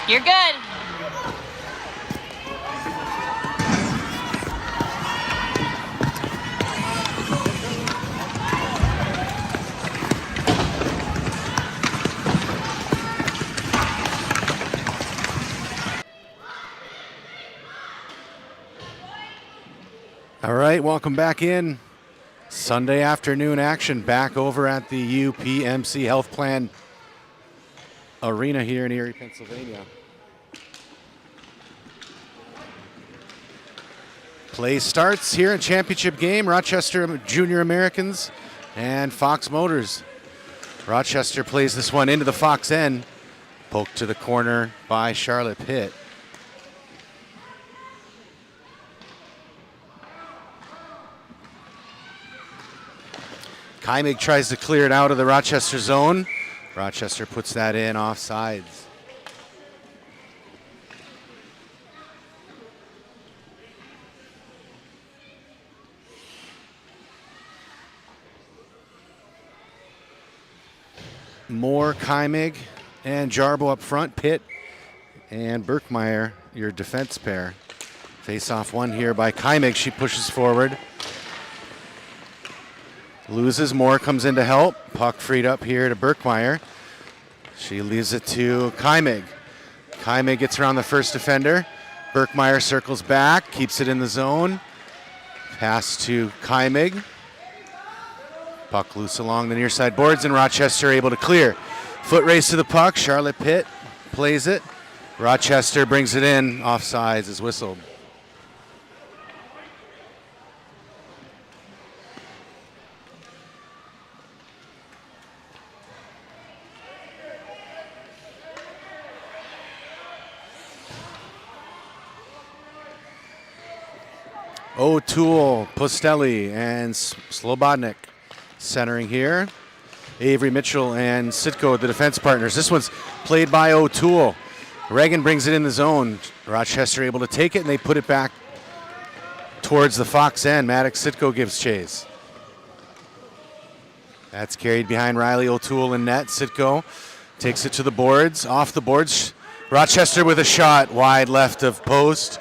You're good. All right, welcome back in. Sunday afternoon action back over at the UPMC Health Plan Arena here in Erie, Pennsylvania. Play starts here in championship game, Rochester Junior Americans and Fox Motors. Rochester plays this one into the Fox end, poked to the corner by Charlotte Pitt. Kaimig tries to clear it out of the Rochester zone. Rochester puts that in offsides. Moore, Kaimig, and Jarbo up front. Pitt and Berkmeyer, your defense pair. Face off one here by Kaimig. She pushes forward. Loses, Moore comes in to help. Puck freed up here to Berkmeyer. She leaves it to Kaimig. Kaimig gets around the first defender. Berkmeyer circles back, keeps it in the zone. Pass to Kaimig. Puck loose along the near side boards, and Rochester able to clear. Foot race to the puck. Charlotte Pitt plays it. Rochester brings it in. Offsides is whistled. O'Toole, Postelli, and Slobodnik centering here. Avery Mitchell and Sitko, the defense partners. This one's played by O'Toole. Reagan brings it in the zone. Rochester able to take it, and they put it back towards the Fox end. Maddox Sitko gives chase. That's carried behind Riley O'Toole in net. Sitko takes it to the boards. Off the boards. Rochester with a shot wide left of post.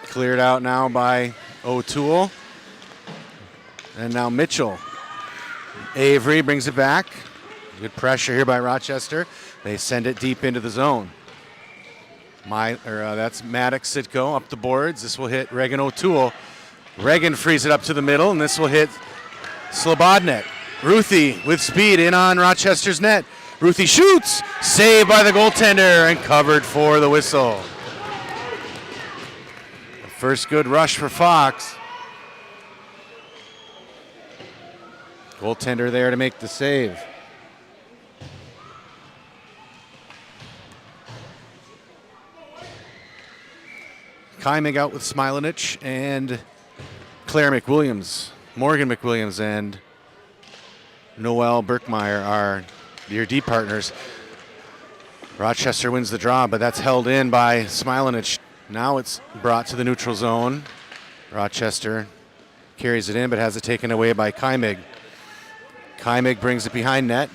Cleared out now by O'Toole. And now Mitchell. Avery brings it back. Good pressure here by Rochester. They send it deep into the zone. That's Maddox Sitko up the boards. This will hit Reagan O'Toole. Reagan frees it up to the middle, and this will hit Slobodnik. Ruthie with speed in on Rochester's net. Ruthie shoots. Saved by the goaltender and covered for the whistle. First good rush for Fox. Goaltender there to make the save. Kaimig out with Smilanich and Claire McWilliams. Morgan McWilliams and Noelle Berkmeyer are your D partners. Rochester wins the draw, but that's held in by Smilanich. Now it's brought to the neutral zone. Rochester carries it in, but has it taken away by Kaimig. Kaimig brings it behind net.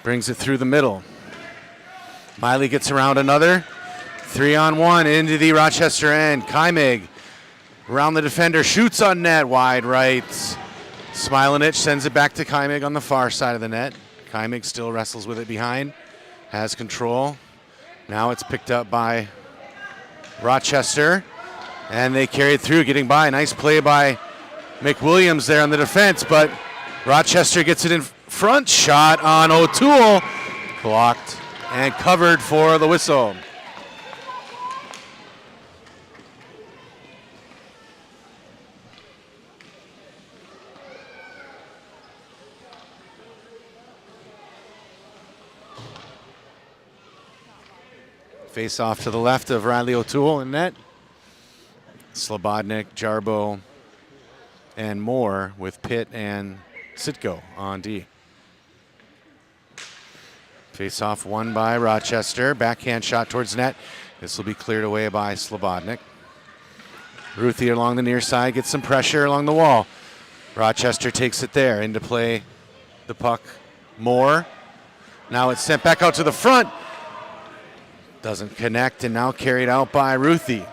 Brings it through the middle. Miley gets around another. 3-on-1 into the Rochester end. Kaimig around the defender, shoots on net, wide right. Smilanich sends it back to Kaimig on the far side of the net. Kaimig still wrestles with it behind, has control. Now it's picked up by Rochester, and they carry it through, getting by. Nice play by McWilliams there on the defense, but Rochester gets it in front. Shot on O'Toole, blocked and covered for the whistle. Face off to the left of Riley O'Toole in net. Slobodnik, Jarbo, and Moore with Pitt and Sitko on D. Face off won by Rochester. Backhand shot towards net. This will be cleared away by Slobodnik. Ruthie along the near side gets some pressure along the wall. Rochester takes it there into play. The puck. Moore Now it's sent back out to the front. Doesn't connect, and now carried out by Ruthie.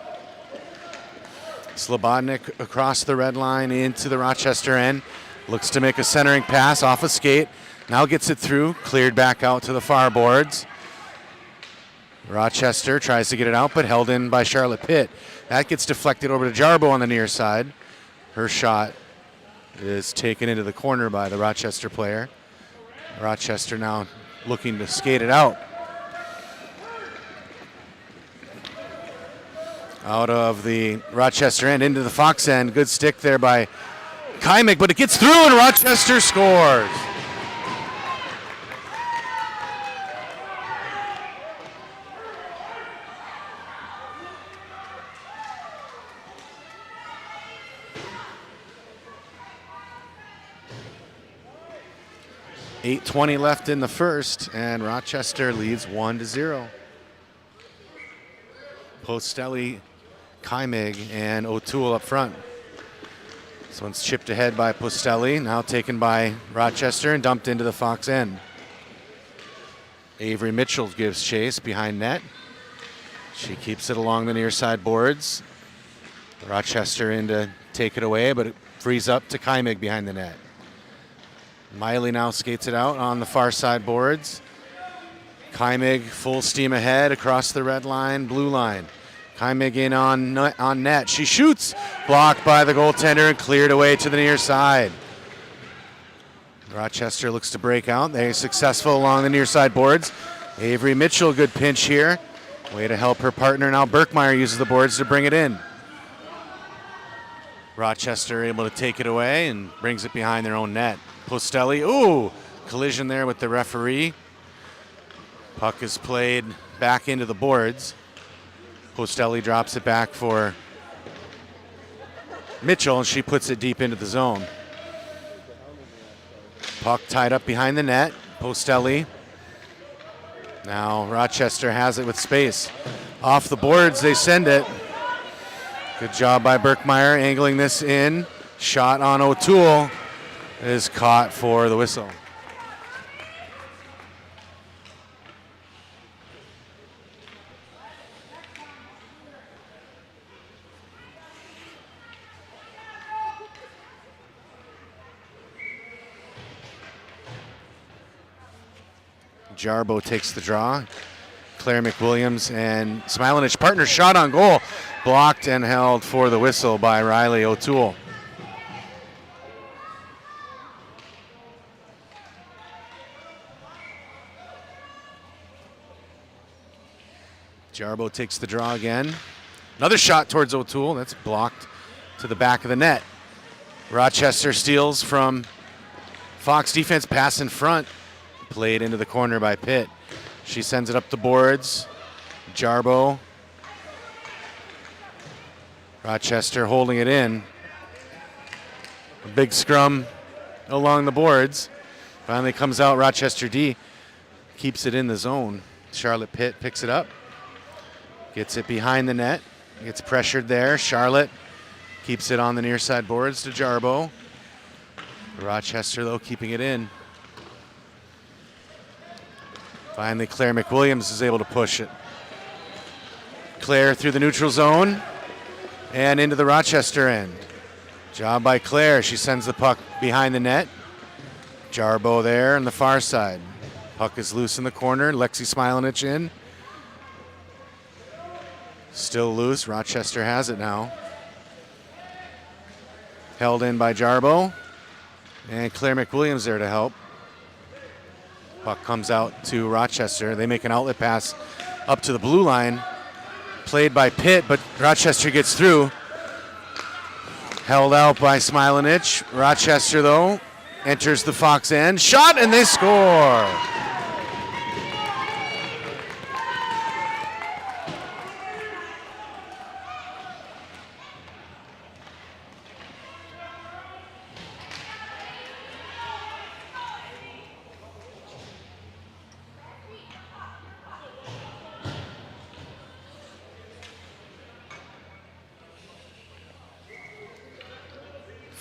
Slobodnik across the red line into the Rochester end. Looks to make a centering pass off a skate. Now gets it through, cleared back out to the far boards. Rochester tries to get it out, but held in by Charlotte Pitt. That gets deflected over to Jarbo on the near side. Her shot is taken into the corner by the Rochester player. Rochester now looking to skate it out. Out of the Rochester end into the Fox end. Good stick there by Kymik, but it gets through and Rochester scores. .8:20 left in the first, and Rochester leads 1-0. Postelli, Kymig, and O'Toole up front. This one's chipped ahead by Postelli, now taken by Rochester and dumped into the Fox end. Avery Mitchell gives chase behind net. She keeps it along the near side boards. Rochester in to take it away, but it frees up to Kymig behind the net. Miley now skates it out on the far side boards. Kymig full steam ahead across the red line, blue line. Kymig in on net. She shoots, blocked by the goaltender and cleared away to the near side. Rochester looks to break out. They're successful along the near side boards. Avery Mitchell, good pinch here. Way to help her partner. Now Berkmeyer uses the boards to bring it in. Rochester able to take it away and brings it behind their own net. Postelli, ooh, collision there with the referee. Puck is played back into the boards. Postelli drops it back for Mitchell, and she puts it deep into the zone. Puck tied up behind the net. Postelli. Now Rochester has it with space. Off the boards, they send it. Good job by Berkmeyer angling this in. Shot on O'Toole is caught for the whistle. Jarbo takes the draw. Claire McWilliams and Smilanich partner shot on goal. Blocked and held for the whistle by Riley O'Toole. Jarbo takes the draw again. Another shot towards O'Toole. That's blocked to the back of the net. Rochester steals from Fox defense, pass in front. Played into the corner by Pitt. She sends it up the boards. Jarbo. Rochester holding it in. A big scrum along the boards. Finally comes out Rochester D. Keeps it in the zone. Charlotte Pitt picks it up. Gets it behind the net. Gets pressured there. Charlotte keeps it on the near side boards to Jarbo. Rochester, though, keeping it in. Finally, Claire McWilliams is able to push it. Claire through the neutral zone and into the Rochester end. Job by Claire. She sends the puck behind the net. Jarbo there on the far side. Puck is loose in the corner. Lexi Smilanich in. Still loose. Rochester has it now. Held in by Jarbo. And Claire McWilliams there to help. Puck comes out to Rochester. They make an outlet pass up to the blue line. Played by Pitt, but Rochester gets through. Held out by Smilanich. Rochester, though, enters the Fox end. Shot, and they score.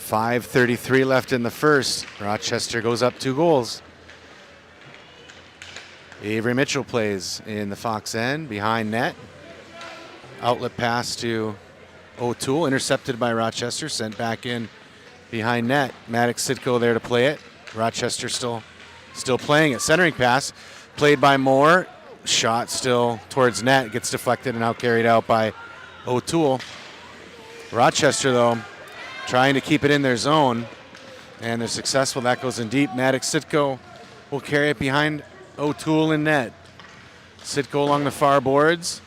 .5:33 left in the first. Rochester goes up 2 goals. Avery Mitchell plays in the Fox end, behind net. Outlet pass to O'Toole, intercepted by Rochester, sent back in behind net. Maddox Sidko there to play it. Rochester still playing it. Centering pass played by Moore. Shot still towards net, gets deflected and now carried out by O'Toole. Rochester, though, trying to keep it in their zone, and they're successful. That goes in deep. Maddox Sitko will carry it behind O'Toole in net. Sitko along the far boards,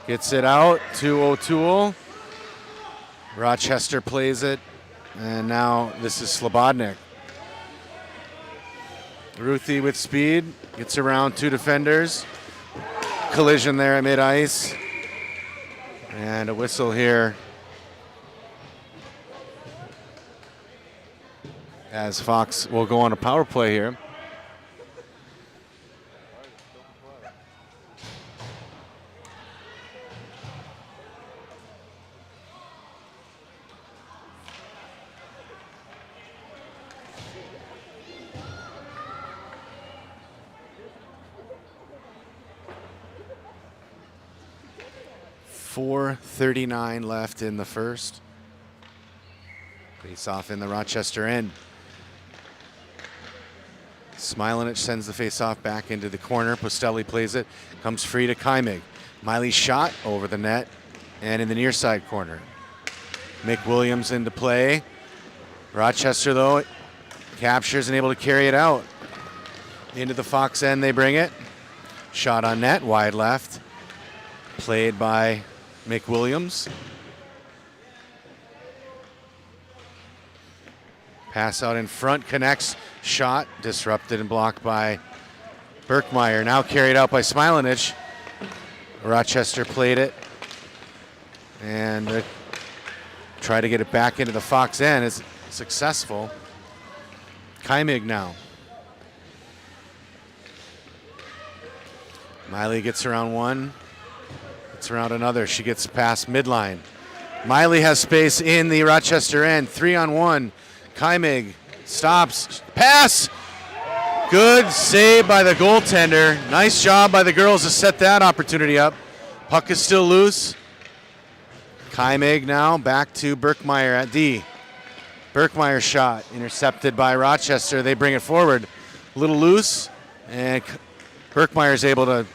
gets it out to O'Toole. Rochester plays it, and now this is Slobodnik. Ruthie with speed, gets around two defenders. Collision there at mid-ice. And a whistle here as Fox will go on a power play here. .439 left in the first. Face off in the Rochester end. Smilanich sends the face off back into the corner. Postelli plays it. Comes free to Kaimig. Miley's shot over the net and in the near side corner. Mick Williams into play. Rochester, though, captures and able to carry it out. Into the Fox end they bring it. Shot on net, wide left. Played by Mick Williams. Pass out in front, connects, shot, disrupted and blocked by Berkmeyer. Now carried out by Smilanich. Rochester played it and try to get it back into the Fox end. Is successful. Kaimig now. Miley gets around one. Gets around another. She gets past midline. Miley has space in the Rochester end. 3-on-1. Kaimig stops. Pass! Good save by the goaltender. Nice job by the girls to set that opportunity up. Puck is still loose. Kaimig now back to Berkmeyer at D. Berkmeyer shot intercepted by Rochester. They bring it forward. A little loose, and Berkmeyer is able to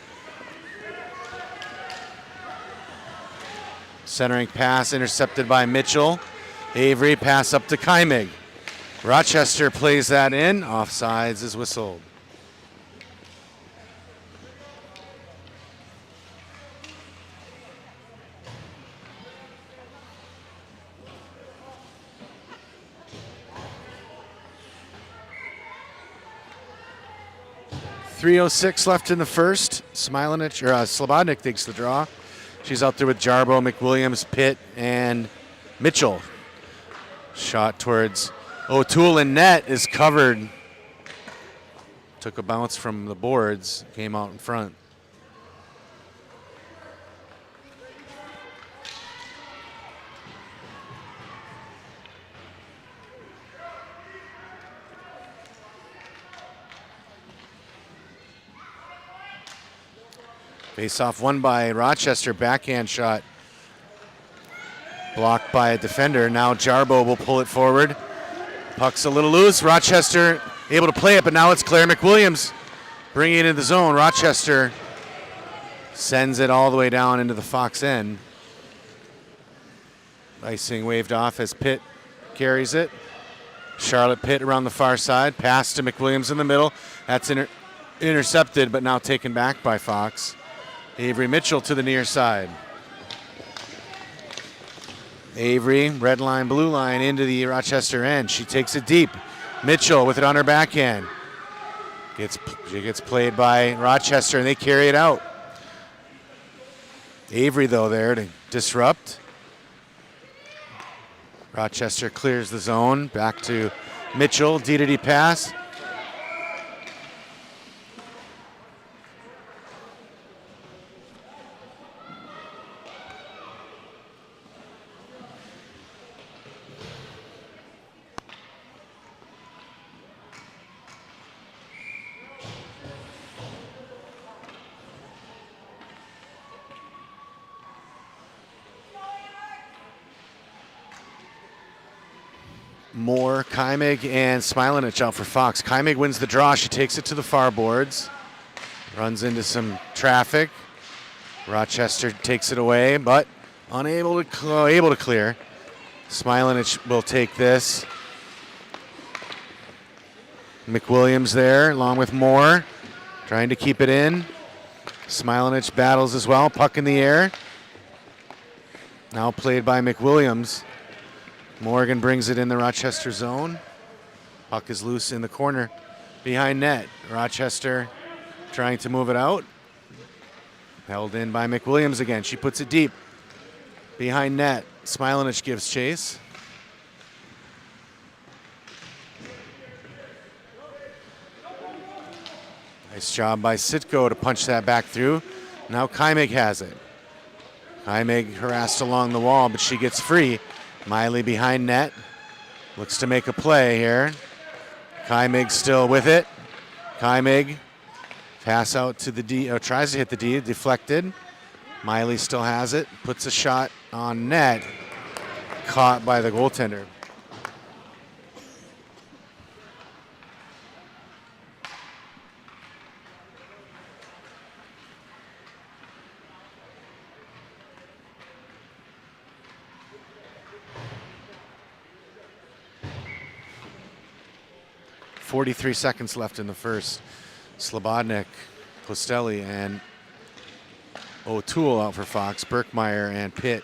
centering pass intercepted by Mitchell. Avery pass up to Kaimig. Rochester plays that in. Offsides is whistled. .306 left in the first. Smilanich or Slobodnik takes the draw. She's out there with Jarbo, McWilliams, Pitt, and Mitchell. Shot towards O'Toole in net is covered. Took a bounce from the boards, came out in front. Face off won by Rochester, backhand shot. Blocked by a defender. Now Jarbo will pull it forward. Puck's a little loose. Rochester able to play it, but now it's Claire McWilliams bringing it into the zone. Rochester sends it all the way down into the Fox end. Icing waved off as Pitt carries it. Charlotte Pitt around the far side. Pass to McWilliams in the middle. That's intercepted, but now taken back by Fox. Avery Mitchell to the near side. Avery, red line, blue line into the Rochester end. She takes it deep. Mitchell with it on her backhand. She gets played by Rochester and they carry it out. Avery, though, there to disrupt. Rochester clears the zone. Back to Mitchell. D-to-D pass. Moore, Kaimig, and Smilanich out for Fox. Kaimig wins the draw. She takes it to the far boards. Runs into some traffic. Rochester takes it away, but able to clear. Smilanich will take this. McWilliams there, along with Moore, trying to keep it in. Smilanich battles as well. Puck in the air. Now played by McWilliams. Morgan brings it in the Rochester zone. Puck is loose in the corner behind net. Rochester trying to move it out. Held in by McWilliams again. She puts it deep behind net. Smilanich gives chase. Nice job by Sitko to punch that back through. Now Kaimig has it. Kaimig harassed along the wall, but she gets free. Miley behind net. Looks to make a play here. Kaimig still with it. Kaimig pass out to the D, tries to hit the D, deflected. Miley still has it, puts a shot on net. Caught by the goaltender. .43 seconds left in the first. Slobodnik, Postelli, and O'Toole out for Fox. Berkmeyer and Pitt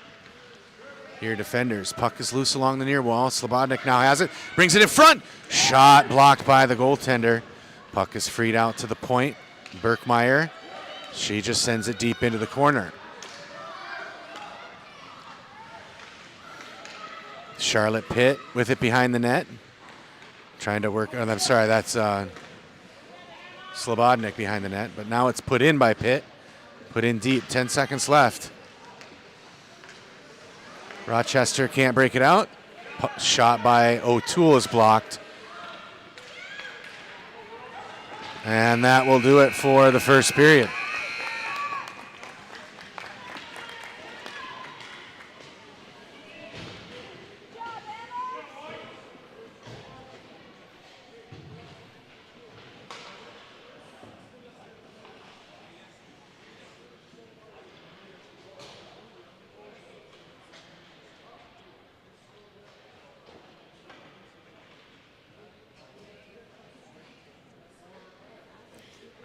here defenders. Puck is loose along the near wall. Slobodnik now has it. Brings it in front. Shot blocked by the goaltender. Puck is freed out to the point. Berkmeyer, she just sends it deep into the corner. Charlotte Pitt with it behind the net. Trying to work, I'm sorry, that's Slobodnik behind the net, but now it's put in by Pitt. Put in deep, 10 seconds left. Rochester can't break it out. Shot by O'Toole is blocked. And that will do it for the first period.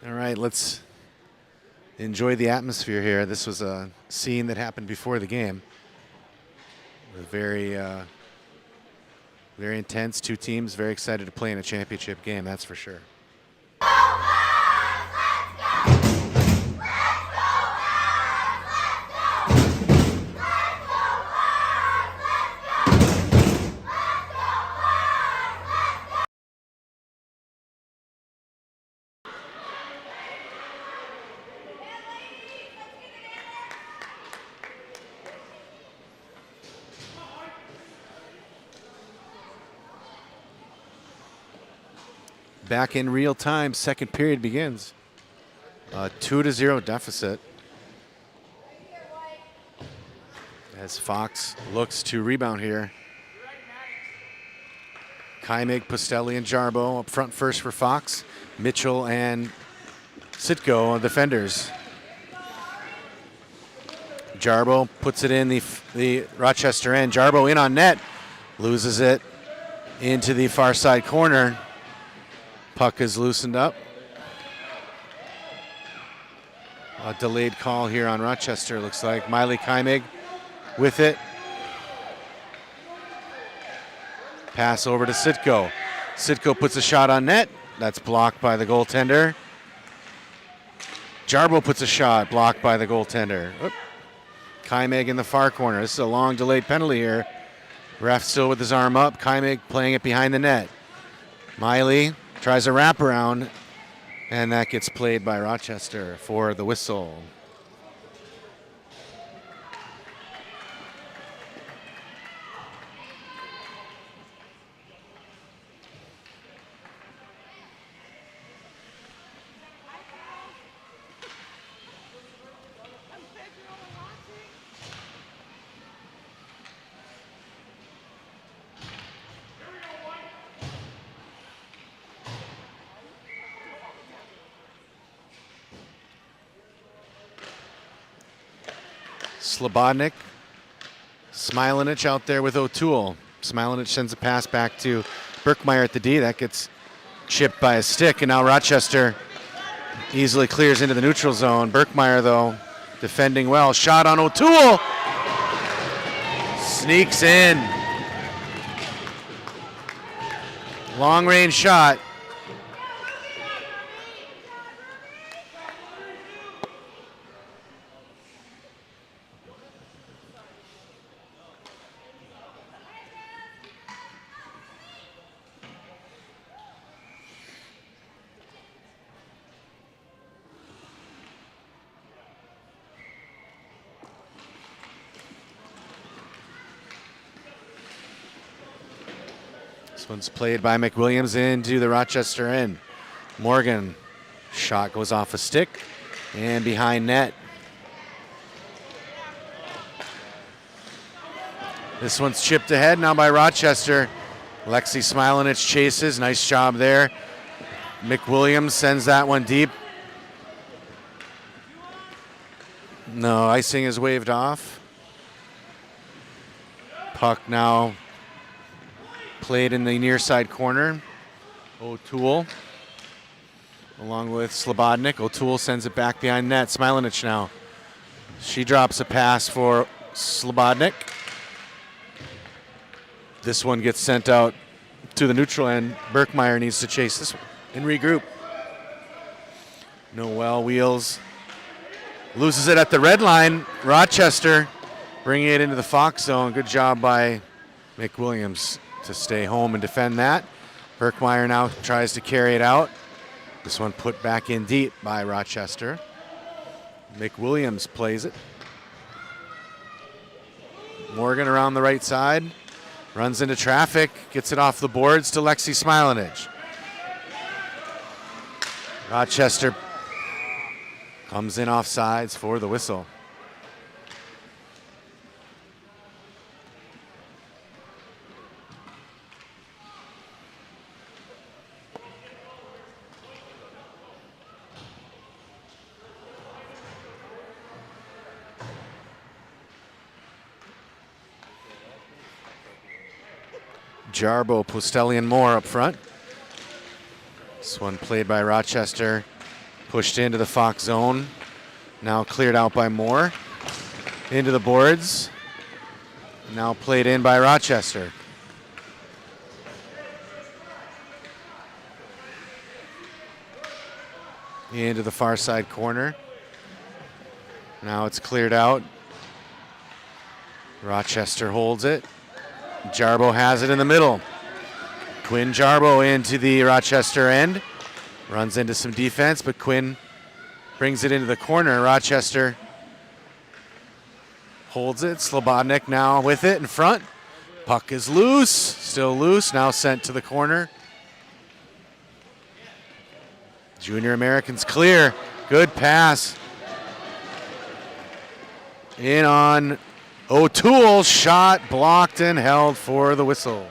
All right, let's enjoy the atmosphere here. This was a scene that happened before the game. It was very, very intense. Two teams very excited to play in a championship game, that's for sure. Back in real time, second period begins. 2-0 deficit. As Fox looks to rebound here. Kaimig, Postelli, and Jarbo up front first for Fox. Mitchell and Sitko are defenders. Jarbo puts it in the Rochester end. Jarbo in on net. Loses it into the far side corner. Puck is loosened up. A delayed call here on Rochester, looks like. Miley Kaimig with it. Pass over to Sitko. Sitko puts a shot on net. That's blocked by the goaltender. Jarbo puts a shot, blocked by the goaltender. Oop. Kaimig in the far corner. This is a long delayed penalty here. Ref still with his arm up. Kaimig playing it behind the net. Miley tries a wraparound, and that gets played by Rochester for the whistle. Slobodnik. Smilanich out there with O'Toole. Smilanich sends a pass back to Berkmeyer at the D. That gets chipped by a stick, and now Rochester easily clears into the neutral zone. Berkmeyer, though, defending well. Shot on O'Toole. Sneaks in. Long range shot. This one's played by McWilliams into the Rochester end. Morgan, shot goes off a stick and behind net. This one's chipped ahead now by Rochester. Lexi Smilanich chases, nice job there. McWilliams sends that one deep. No, icing is waved off. Puck now played in the near side corner. O'Toole along with Slobodnik. O'Toole sends it back behind net. Smilanich now. She drops a pass for Slobodnik. This one gets sent out to the neutral end. Berkmeyer needs to chase this one and regroup. Noel wheels. Loses it at the red line. Rochester bringing it into the Fox zone. Good job by McWilliams to stay home and defend that. Berkmeyer now tries to carry it out. This one put back in deep by Rochester. McWilliams plays it. Morgan around the right side. Runs into traffic. Gets it off the boards to Lexi Smilanich. Rochester comes in off sides for the whistle. Jarbo, Postelli, and Moore up front. This one played by Rochester. Pushed into the Fox zone. Now cleared out by Moore. Into the boards. Now played in by Rochester. Into the far side corner. Now it's cleared out. Rochester holds it. Jarbo has it in the middle. Quinn Jarbo into the Rochester end. Runs into some defense, but Quinn brings it into the corner. Rochester holds it. Slobodnik now with it in front. Puck is loose, still loose, now sent to the corner. Junior Americans clear. Good pass. In on O'Toole, shot blocked and held for the whistle.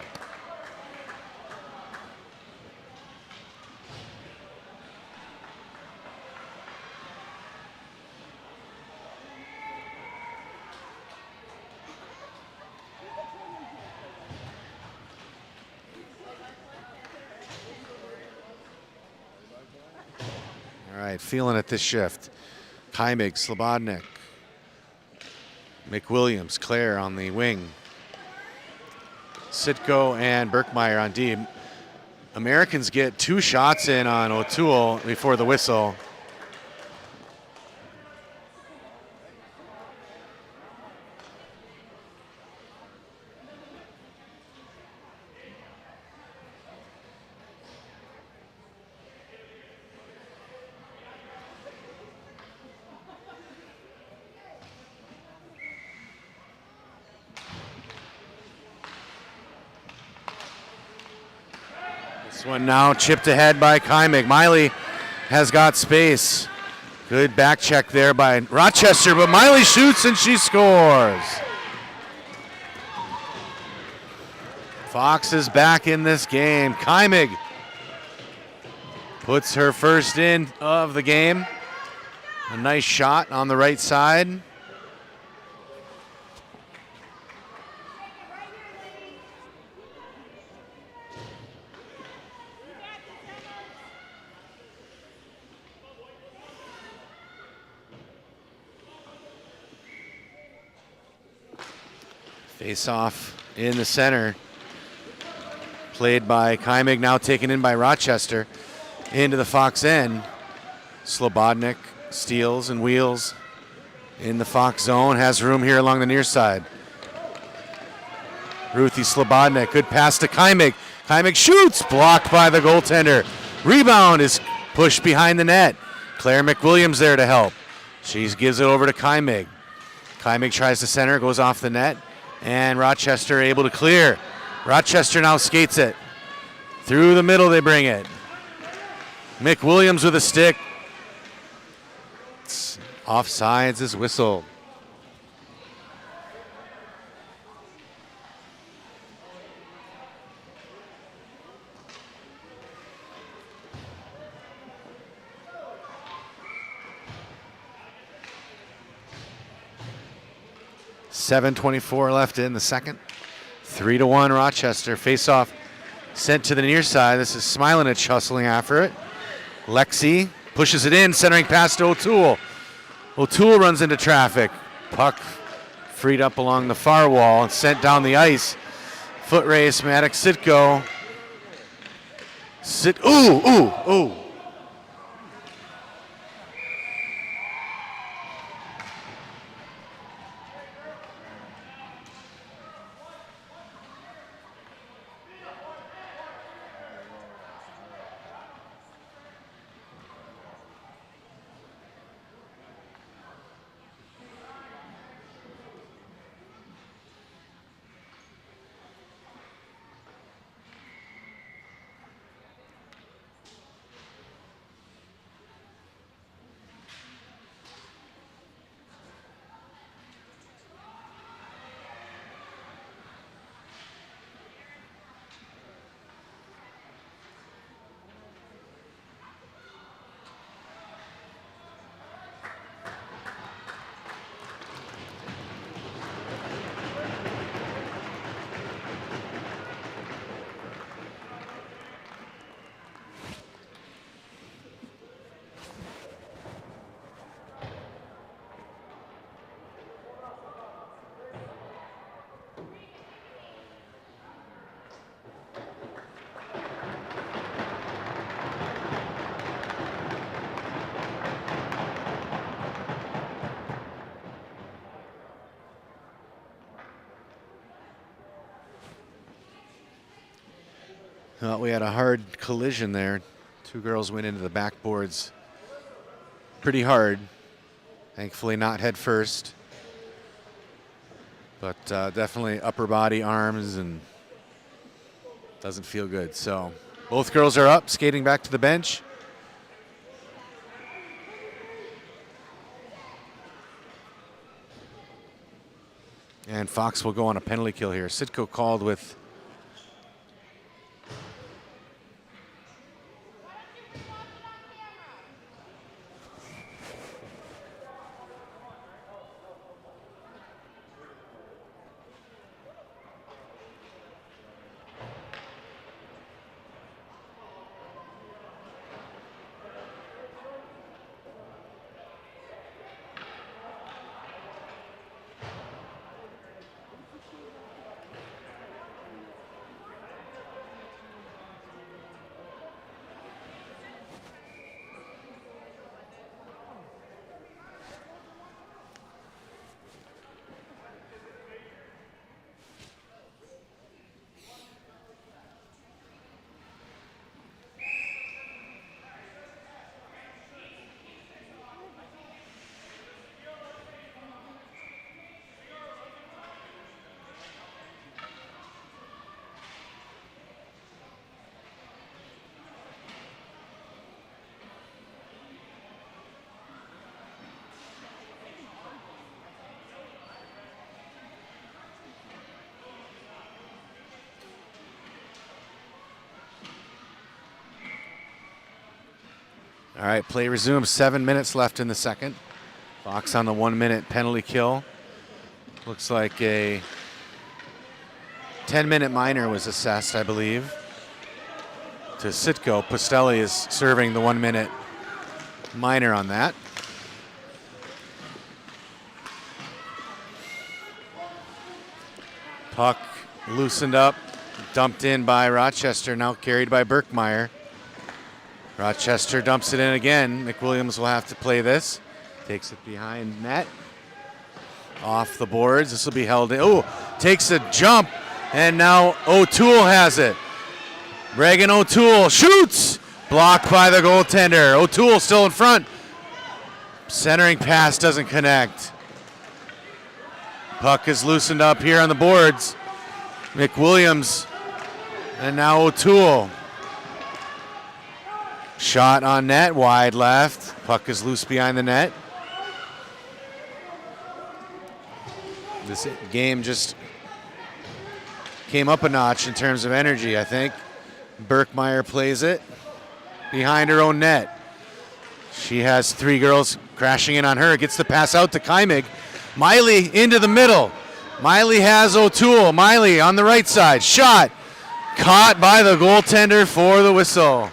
All right, feeling it this shift. Kaimig, Slobodnik. McWilliams, Claire on the wing. Sitko and Berkmeyer on D. Americans get 2 shots in on O'Toole before the whistle. This one now chipped ahead by Kaimig. Miley has got space. Good back check there by Rochester, but Miley shoots and she scores. Fox is back in this game. Kaimig puts her first in of the game. A nice shot on the right side. Face off in the center. Played by Kaimig, now taken in by Rochester. Into the Fox end. Slobodnik steals and wheels in the Fox zone. Has room here along the near side. Ruthie Slobodnik, good pass to Kaimig. Kaimig shoots, blocked by the goaltender. Rebound is pushed behind the net. Claire McWilliams there to help. She gives it over to Kaimig. Kaimig tries to center, goes off the net, and Rochester able to clear. Rochester now skates it. Through the middle they bring it. McWilliams with a stick. Offsides is whistled. .7:24 left in the second. 3-1 Rochester. Face off sent to the near side. This is Smilanich hustling after it. Lexi pushes it in, centering pass to O'Toole. O'Toole runs into traffic. Puck freed up along the far wall and sent down the ice. Foot race, Maddox Sitko. Ooh. Well, we had a hard collision there. Two girls went into the backboards pretty hard. Thankfully not head first. But definitely upper body, arms, and doesn't feel good. So both girls are up, skating back to the bench. And Fox will go on a penalty kill here. Sitko called with All right, play resumes. 7 minutes left in the second. Fox on the 1 minute penalty kill. Looks like a 10-minute minor was assessed, I believe, to Sitko. Postelli is serving the 1 minute minor on that. Puck loosened up, dumped in by Rochester, now carried by Berkmeyer. Rochester dumps it in again. McWilliams will have to play this. Takes it behind net. Off the boards. This will be held in. Oh, takes a jump, and now O'Toole has it. Reagan O'Toole shoots. Blocked by the goaltender. O'Toole still in front. Centering pass doesn't connect. Puck is loosened up here on the boards. McWilliams, and now O'Toole. Shot on net, wide left. Puck is loose behind the net. This game just came up a notch in terms of energy, I think. Berkmeyer plays it behind her own net. She has three girls crashing in on her. Gets the pass out to Kaimig. Miley into the middle. Miley has O'Toole. Miley on the right side. Shot. Caught by the goaltender for the whistle.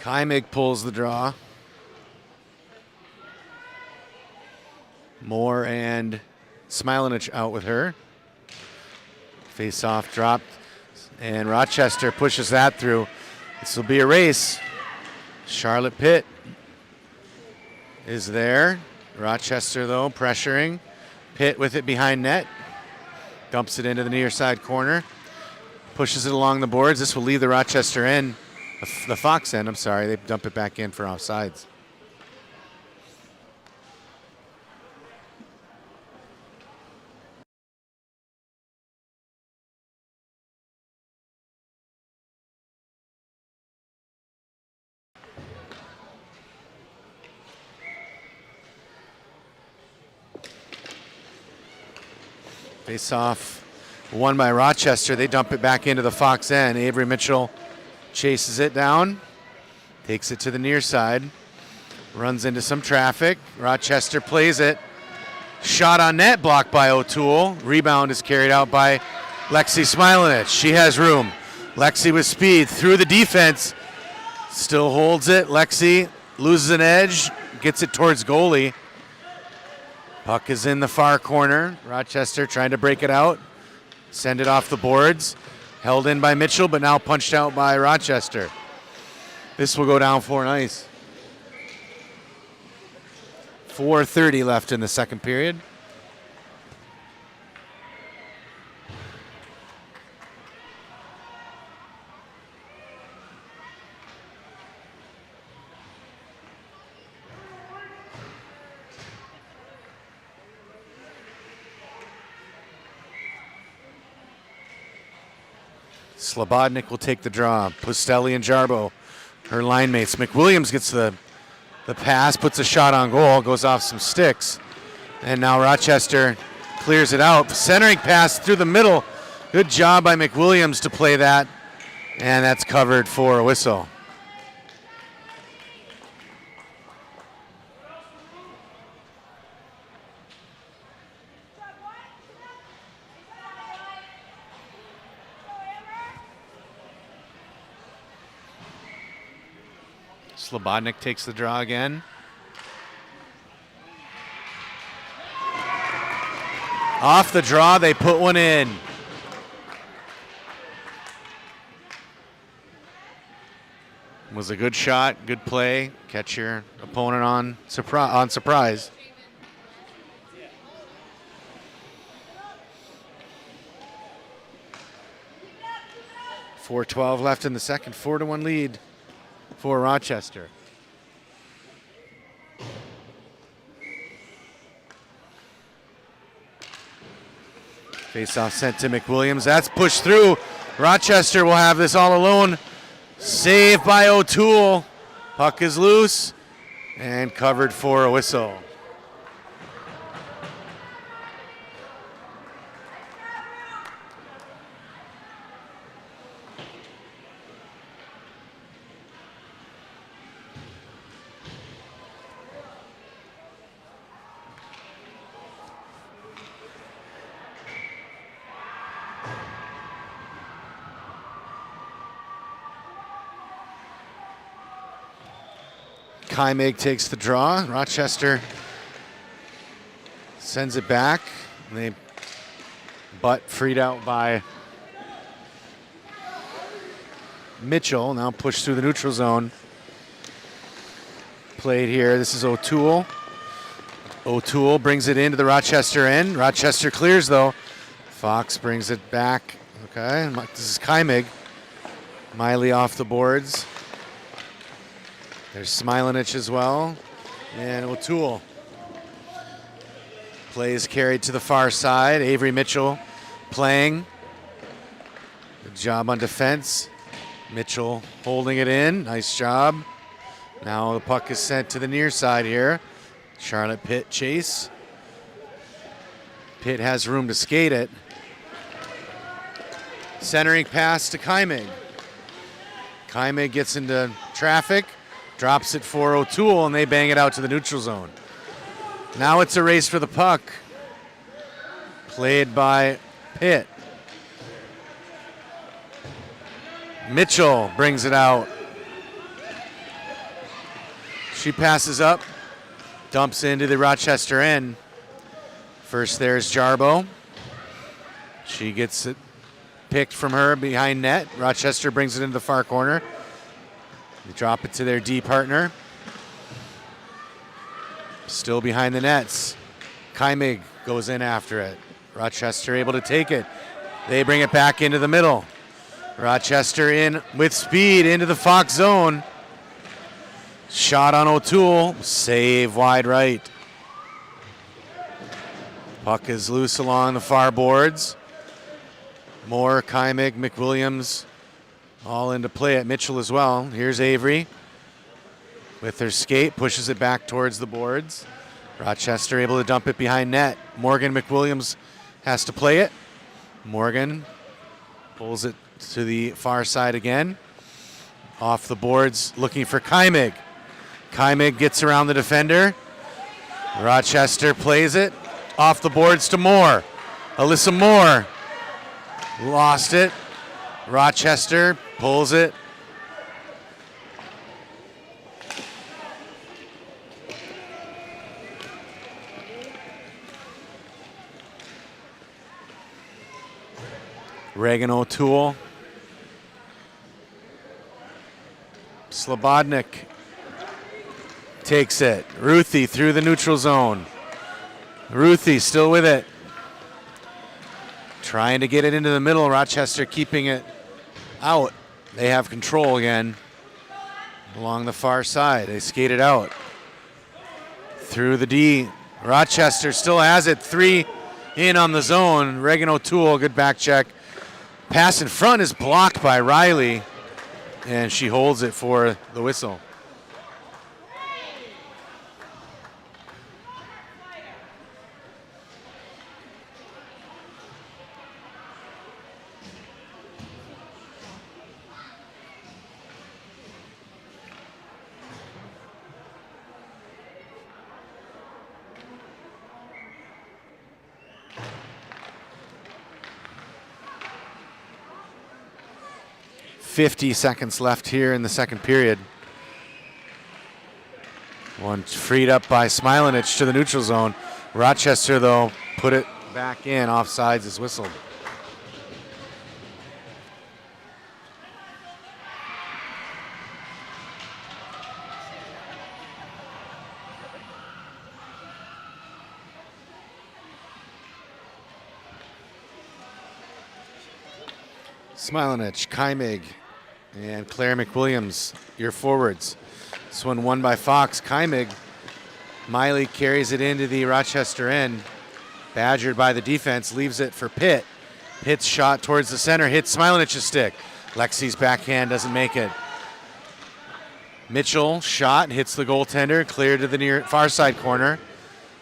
Kaimig pulls the draw. Moore and Smilanich out with her. Face-off dropped, and Rochester pushes that through. This will be a race. Charlotte Pitt is there. Rochester, though, pressuring. Pitt with it behind net. Dumps it into the near side corner. Pushes it along the boards. This will leave the Rochester end. The Fox end, I'm sorry. They dump it back in for offsides. Face off won by Rochester. They dump it back into the Fox end. Avery Mitchell chases it down, takes it to the near side, runs into some traffic. Rochester plays it. Shot on net, blocked by O'Toole. Rebound is carried out by Lexi Smilanich. She has room. Lexi with speed through the defense. Still holds it. Lexi loses an edge, gets it towards goalie. Puck is in the far corner. Rochester trying to break it out. Send it off the boards. Held in by Mitchell, but now punched out by Rochester. This will go down for an ice. 4:30 left in the second period. Slobodnik will take the draw. Pustelli and Jarbo, her line mates. McWilliams gets the pass, puts a shot on goal, goes off some sticks. And now Rochester clears it out. Centering pass through the middle. Good job by McWilliams to play that. And that's covered for a whistle. Slobodnik takes the draw again. Off the draw, they put one in. Was a good shot, good play. Catch your opponent on surprise. .412 left in the second, 4-1 lead for Rochester. Face-off sent to McWilliams. That's pushed through. Rochester will have this all alone. Saved by O'Toole. Puck is loose and covered for a whistle. Kaimig takes the draw. Rochester sends it back. But freed out by Mitchell. Now pushed through the neutral zone. Played here. This is O'Toole. O'Toole brings it into the Rochester end. Rochester clears though. Fox brings it back. Okay, this is Kaimig. Miley off the boards. There's Smilanich as well. And O'Toole. Plays carried to the far side. Avery Mitchell playing. Good job on defense. Mitchell holding it in. Nice job. Now the puck is sent to the near side here. Charlotte Pitt chase. Pitt has room to skate it. Centering pass to Kaimig. Kaimig gets into traffic, drops it for O'Toole, and they bang it out to the neutral zone. Now it's a race for the puck. Played by Pitt. Mitchell brings it out. She passes up, dumps into the Rochester end. First there's Jarbo. She gets it picked from her behind net. Rochester brings it into the far corner. They drop it to their D partner. Still behind the nets. Kaimig goes in after it. Rochester able to take it. They bring it back into the middle. Rochester in with speed into the Fox zone. Shot on O'Toole. Save wide right. Puck is loose along the far boards. Moore, Kaimig, McWilliams all into play at Mitchell as well. Here's Avery with her skate, pushes it back towards the boards. Rochester able to dump it behind net. Morgan McWilliams has to play it. Morgan pulls it to the far side again. Off the boards, looking for Kaimig. Kaimig gets around the defender. Rochester plays it. Off the boards to Moore. Alyssa Moore lost it. Rochester pulls it. Reagan O'Toole. Slobodnik takes it. Ruthie through the neutral zone. Ruthie still with it. Trying to get it into the middle. Rochester keeping it out. They have control again along the far side. They skate it out. Through the D. Rochester still has it. 3 in on the zone. Reagan O'Toole, good back check. Pass in front is blocked by Riley, and she holds it for the whistle. .50 seconds left here in the second period. One freed up by Smilanich to the neutral zone. Rochester, though, put it back in. Offsides is whistled. Smilanich, Kaimig, and Claire McWilliams, your forwards. This one won by Fox. Kaimig, Miley carries it into the Rochester end. Badgered by the defense, leaves it for Pitt. Pitt's shot towards the center, hits Smilanich's stick. Lexi's backhand doesn't make it. Mitchell, shot, hits the goaltender, cleared to the near far side corner.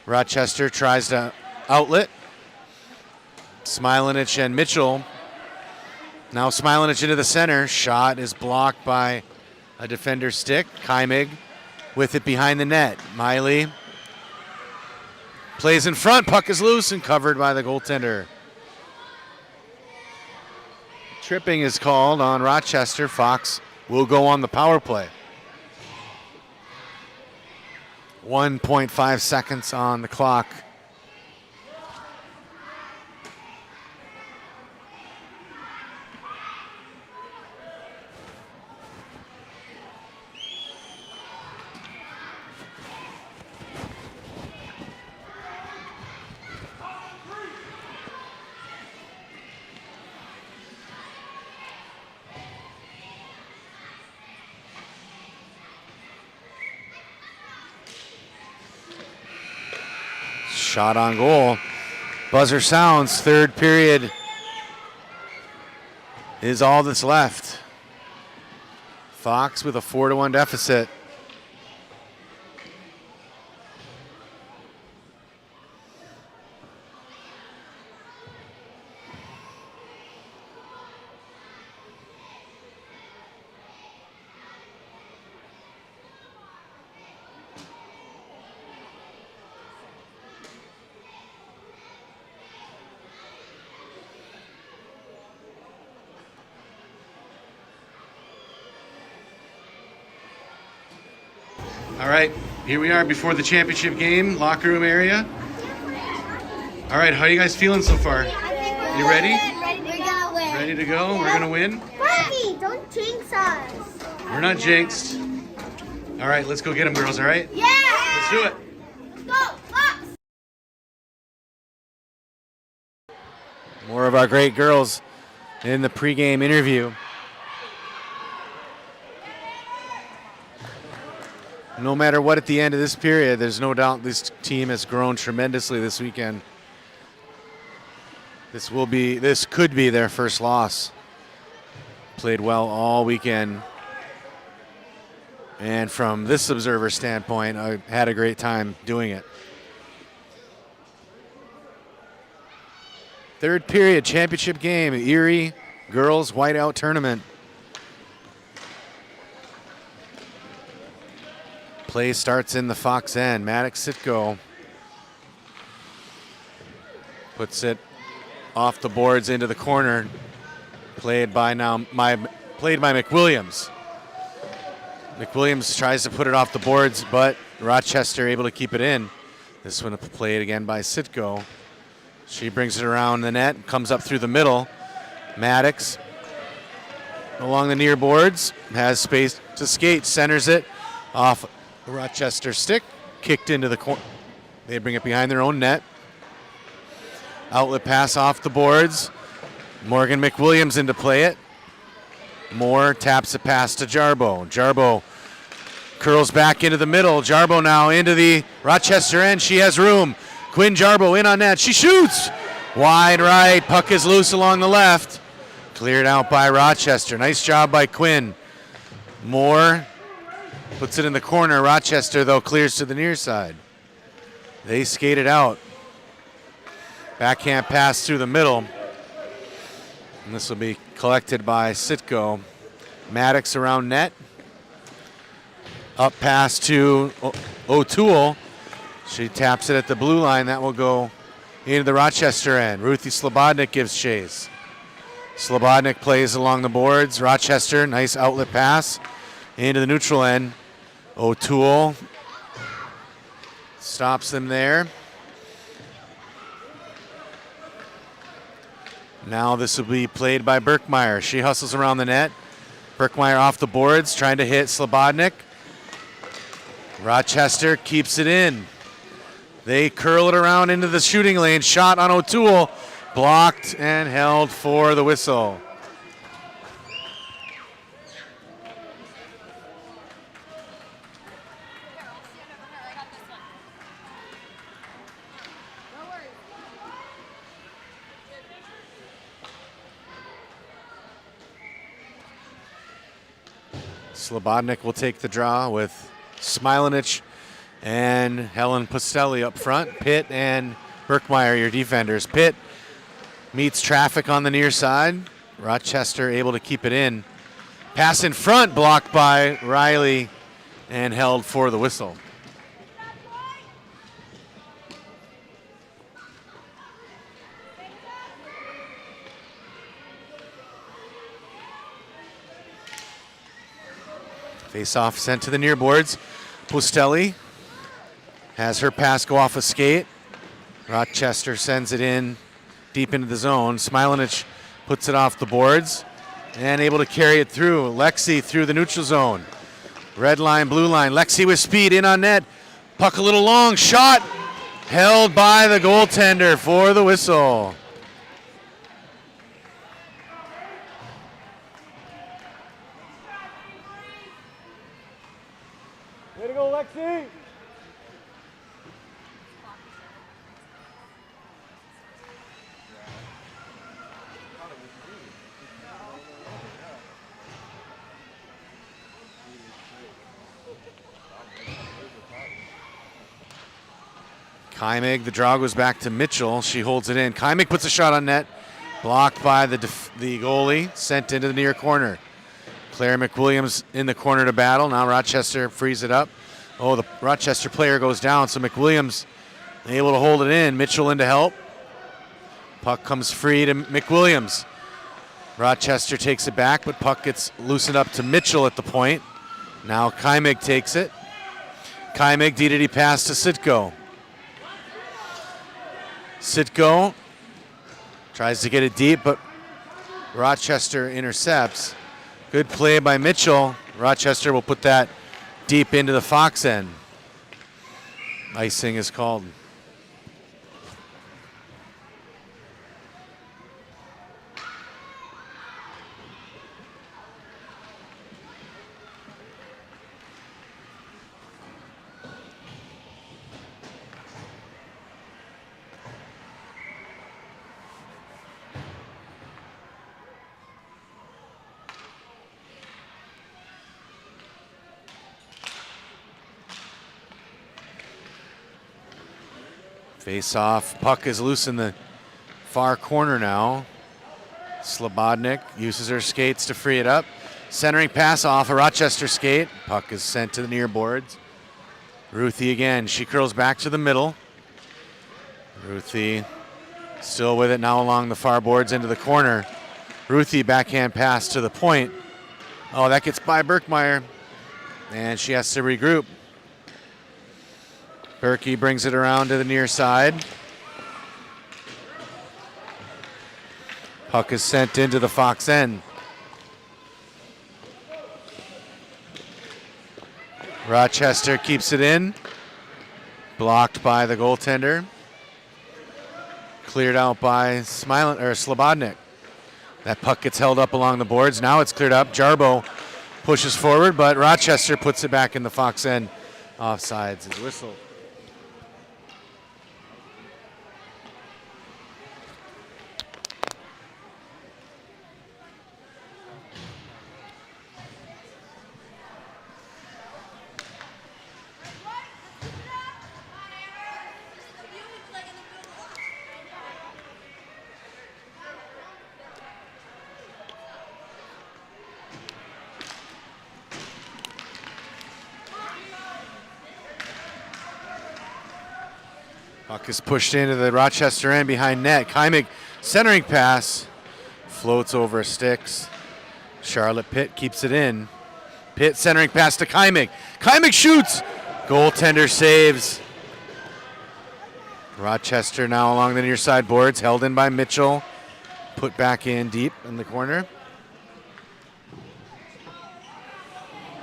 Rochester tries to outlet. Smilanich and Mitchell. Now Smilanich into the center. Shot is blocked by a defender's stick. Kaimig with it behind the net. Miley plays in front. Puck is loose and covered by the goaltender. Tripping is called on Rochester. Fox will go on the power play. 1.5 seconds on the clock. Shot on goal. Buzzer sounds. Third period is all that's left. Fox with a 4-1 deficit. All right, here we are before the championship game, locker room area. All right, how are you guys feeling so far? You ready? We're gonna win. Ready to go? We're gonna win? Bobby, don't jinx us. We're not jinxed. All right, let's go get them, girls, all right? Yeah. Let's do it. Go, Fox. More of our great girls in the pregame interview. No matter what at the end of this period, there's no doubt this team has grown tremendously this weekend. This could be their first loss. Played well all weekend. And from this observer standpoint, I had a great time doing it. Third period, championship game, Erie Girls Whiteout Tournament. Play starts in the Fox end. Maddox Sitko puts it off the boards into the corner. Played by McWilliams. McWilliams tries to put it off the boards, but Rochester able to keep it in. This one played again by Sitko. She brings it around the net, comes up through the middle. Maddox along the near boards, has space to skate, centers it off Rochester stick, kicked into the corner. They bring it behind their own net. Outlet pass off the boards. Morgan McWilliams in to play it. Moore taps it past to Jarbo. Jarbo curls back into the middle. Jarbo now into the Rochester end. She has room. Quinn Jarbo in on net. She shoots. Wide right. Puck is loose along the left. Cleared out by Rochester. Nice job by Quinn. Moore puts it in the corner. Rochester, though, clears to the near side. They skate it out. Backhand pass through the middle. And this will be collected by Sitko. Maddox around net. Up pass to O'Toole. She taps it at the blue line. That will go into the Rochester end. Ruthie Slobodnik gives chase. Slobodnik plays along the boards. Rochester, nice outlet pass into the neutral end. O'Toole stops them there. Now this will be played by Birkmeyer. She hustles around the net. Birkmeyer off the boards, trying to hit Slobodnik. Rochester keeps it in. They curl it around into the shooting lane. Shot on O'Toole. Blocked and held for the whistle. Slobodnik will take the draw with Smilanich and Helen Postelli up front. Pitt and Birkmeyer, your defenders. Pitt meets traffic on the near side. Rochester able to keep it in. Pass in front, blocked by Riley and held for the whistle. Face off sent to the near boards. Postelli has her pass go off a skate. Rochester sends it in deep into the zone. Smilanich puts it off the boards and able to carry it through. Lexi through the neutral zone. Red line, blue line. Lexi with speed in on net. Puck a little long. Shot held by the goaltender for the whistle. Way to go, Lexi! Kaimig, the draw goes back to Mitchell. She holds it in. Kaimig puts a shot on net. Blocked by the goalie. Sent into the near corner. Claire McWilliams in the corner to battle. Now Rochester frees it up. Oh, the Rochester player goes down, so McWilliams able to hold it in. Mitchell in to help. Puck comes free to McWilliams. Rochester takes it back, but puck gets loosened up to Mitchell at the point. Now Kaimig takes it. Kaimig, DDD pass to Sitko. Sitko tries to get it deep, but Rochester intercepts. Good play by Mitchell. Rochester will put that deep into the Fox end. Icing is called. Face off. Puck is loose in the far corner now. Slobodnik uses her skates to free it up. Centering pass off a Rochester skate. Puck is sent to the near boards. Ruthie again. She curls back to the middle. Ruthie still with it now along the far boards into the corner. Ruthie backhand pass to the point. Oh, that gets by Berkmeyer. And she has to regroup. Berkey brings it around to the near side. Puck is sent into the Fox end. Rochester keeps it in. Blocked by the goaltender. Cleared out by Slobodnik. That puck gets held up along the boards. Now it's cleared up. Jarbo pushes forward, but Rochester puts it back in the Fox end. Offsides is whistled. Puck is pushed into the Rochester end behind net. Kaimig centering pass. Floats over sticks. Charlotte Pitt keeps it in. Pitt centering pass to Kaimig. Kaimig shoots. Goaltender saves. Rochester now along the near side boards. Held in by Mitchell. Put back in deep in the corner.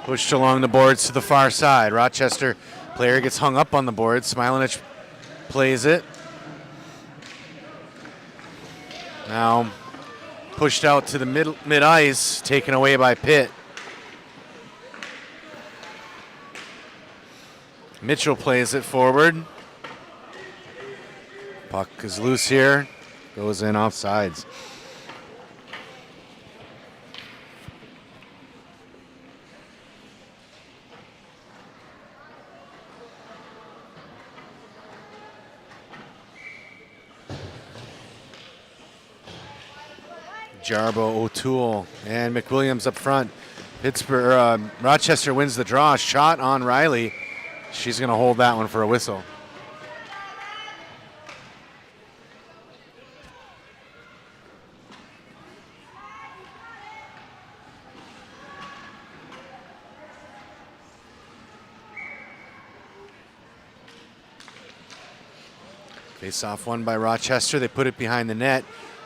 Pushed along the boards to the far side. Rochester player gets hung up on the boards. Smilanich plays it. Now pushed out to the mid ice, taken away by Pitt. Mitchell plays it forward. Puck is loose here, goes in offsides. Jarbo, O'Toole, and McWilliams up front. Rochester wins the draw. Shot on Riley. She's going to hold that one for a whistle. Face off won by Rochester. They put it behind the net.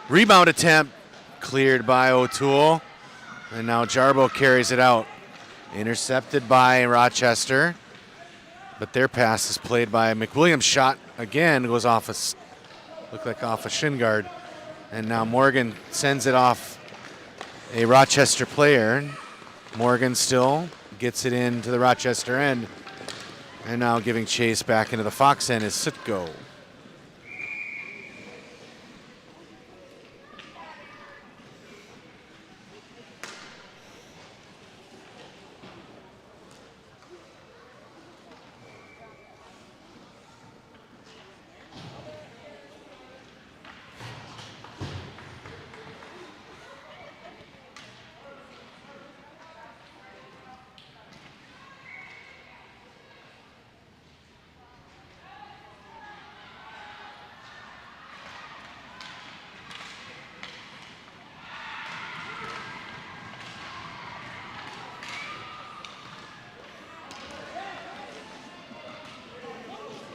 Rebound attempt cleared by O'Toole. And now Jarbo carries it out. Intercepted by Rochester. But their pass is played by McWilliams. Shot again goes off looked like off a shin guard. And now Morgan sends it off a Rochester player. Morgan still gets it into the Rochester end. And now giving chase back into the Fox end is Sitko.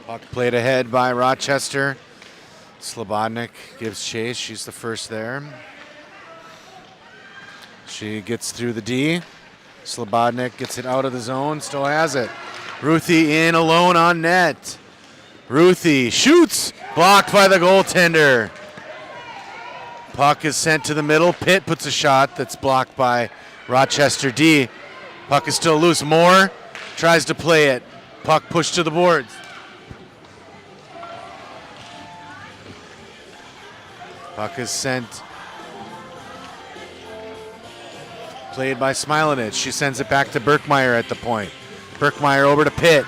Puck played ahead by Rochester. Slobodnik gives chase. She's the first there. She gets through the D. Slobodnik gets it out of the zone. Still has it. Ruthie in alone on net. Ruthie shoots. Blocked by the goaltender. Puck is sent to the middle. Pitt puts a shot that's blocked by Rochester D. Puck is still loose. Moore tries to play it. Puck pushed to the boards. Puck is sent. Played by Smilanich. She sends it back to Birkmeyer at the point. Birkmeyer over to Pitt.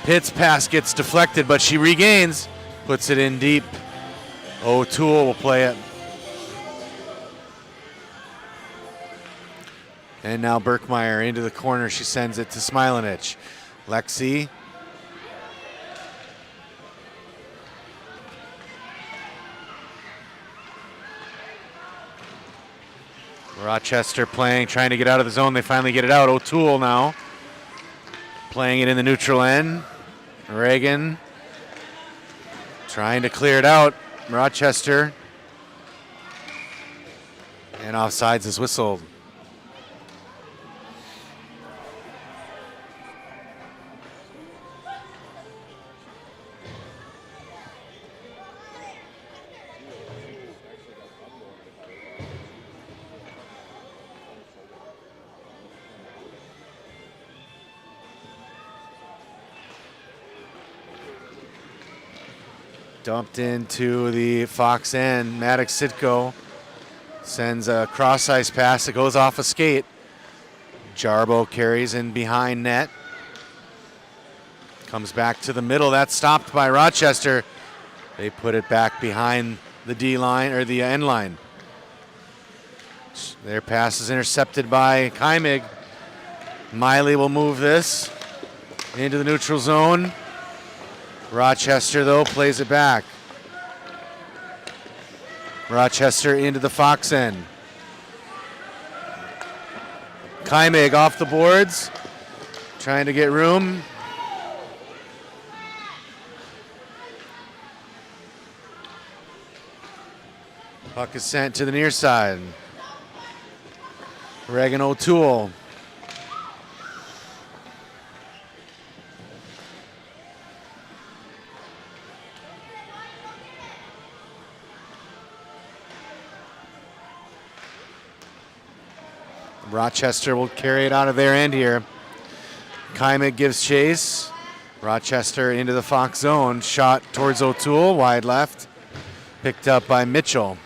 Pitt's pass gets deflected, but she regains. Puts it in deep. O'Toole will play it. And now Birkmeyer into the corner. She sends it to Smilanich. Lexi. Rochester playing, trying to get out of the zone. They finally get it out. O'Toole now playing it in the neutral end. Reagan trying to clear it out. Rochester. And offsides is whistled. Dumped into the Fox end. Maddox Sitko sends a cross-ice pass. It goes off a skate. Jarbo carries in behind net. Comes back to the middle. That's stopped by Rochester. They put it back behind the D line or the end line. Their pass is intercepted by Kaimig. Miley will move this into the neutral zone. Rochester, though, plays it back. Rochester into the Fox end. Kaimig off the boards, trying to get room. Puck is sent to the near side. Reagan O'Toole. Rochester will carry it out of their end here. Kaimig gives chase. Rochester into the Fox zone. Shot towards O'Toole, wide left. Picked up by Mitchell.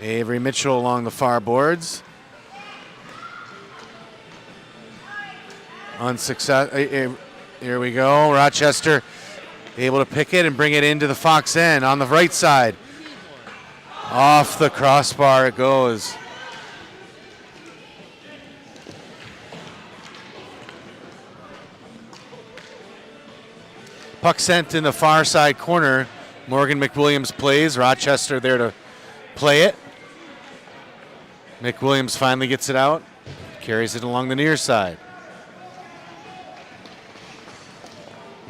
Avery Mitchell along the far boards. Unsuccess. Here we go. Rochester able to pick it and bring it into the Fox end on the right side. Off the crossbar it goes. Puck sent in the far side corner. Morgan McWilliams plays. Rochester there to play it. McWilliams finally gets it out. Carries it along the near side.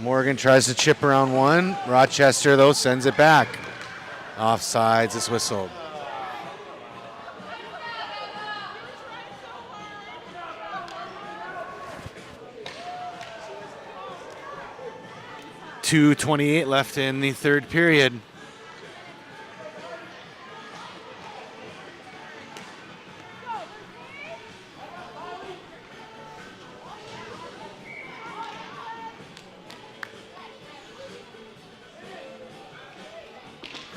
Morgan tries to chip around one. Rochester, though, sends it back. Offsides is whistled. .228 left in the third period.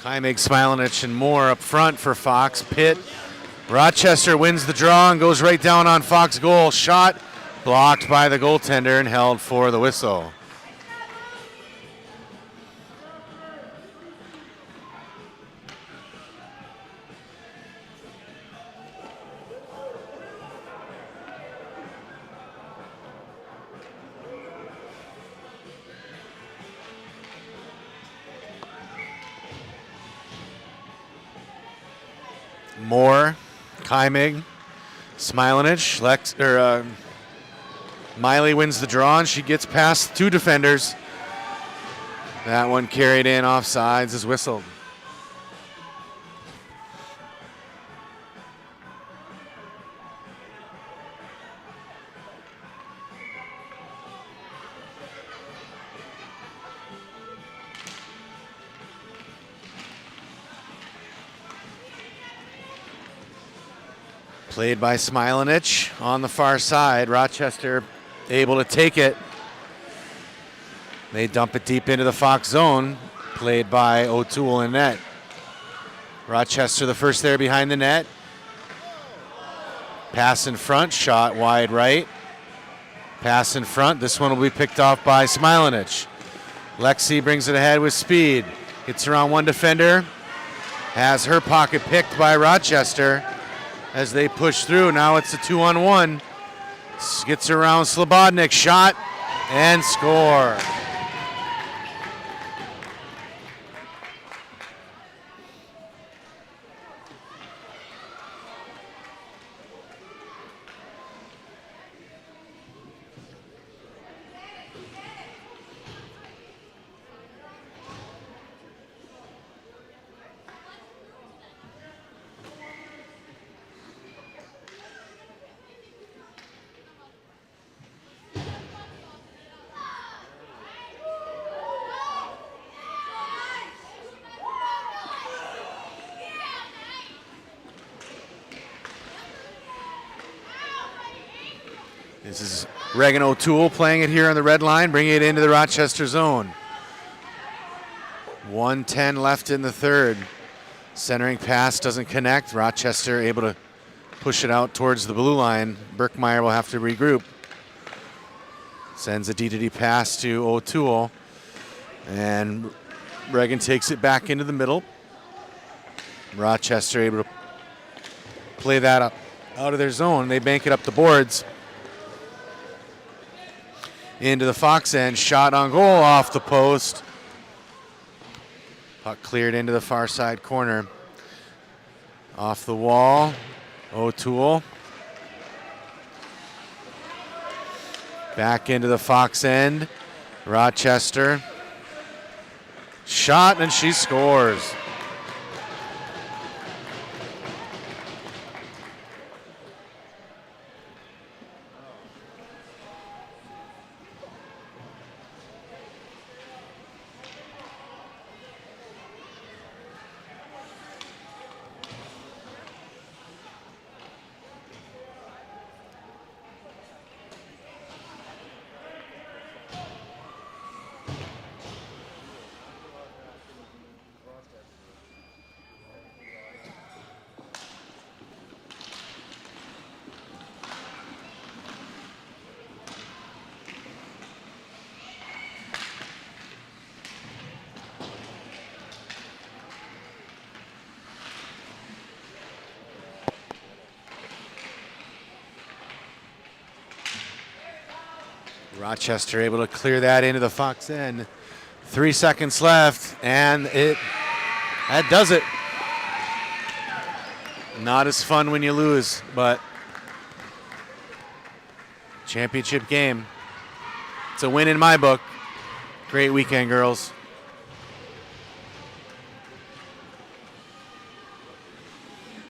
Kaimig, Smilanich, and Moore up front for Fox. Pitt. Rochester wins the draw and goes right down on Fox goal. Shot blocked by the goaltender and held for the whistle. Moore, Kaimig, Smilanich, Miley wins the draw and she gets past two defenders. That one carried in offsides is whistled. Played by Smilanich on the far side. Rochester able to take it. They dump it deep into the Fox zone. Played by O'Toole in net. Rochester the first there behind the net. Pass in front, shot wide right. Pass in front. This one will be picked off by Smilanich. Lexi brings it ahead with speed. Gets around one defender. Has her pocket picked by Rochester. As they push through, now it's a 2-on-1. Gets around Slobodnik, shot, and score. This is Regan O'Toole playing it here on the red line, bringing it into the Rochester zone. 1:10 left in the third. Centering pass doesn't connect. Rochester able to push it out towards the blue line. Berkmeyer will have to regroup. Sends a D-to-D pass to O'Toole. And Regan takes it back into the middle. Rochester able to play that up out of their zone. They bank it up the boards. Into the Fox end, shot on goal off the post. Puck cleared into the far side corner. Off the wall, O'Toole. Back into the Fox end, Rochester. Shot and she scores. Rochester able to clear that into the Fox end. 3 seconds left, and that does it. Not as fun when you lose, but championship game. It's a win in my book. Great weekend, girls.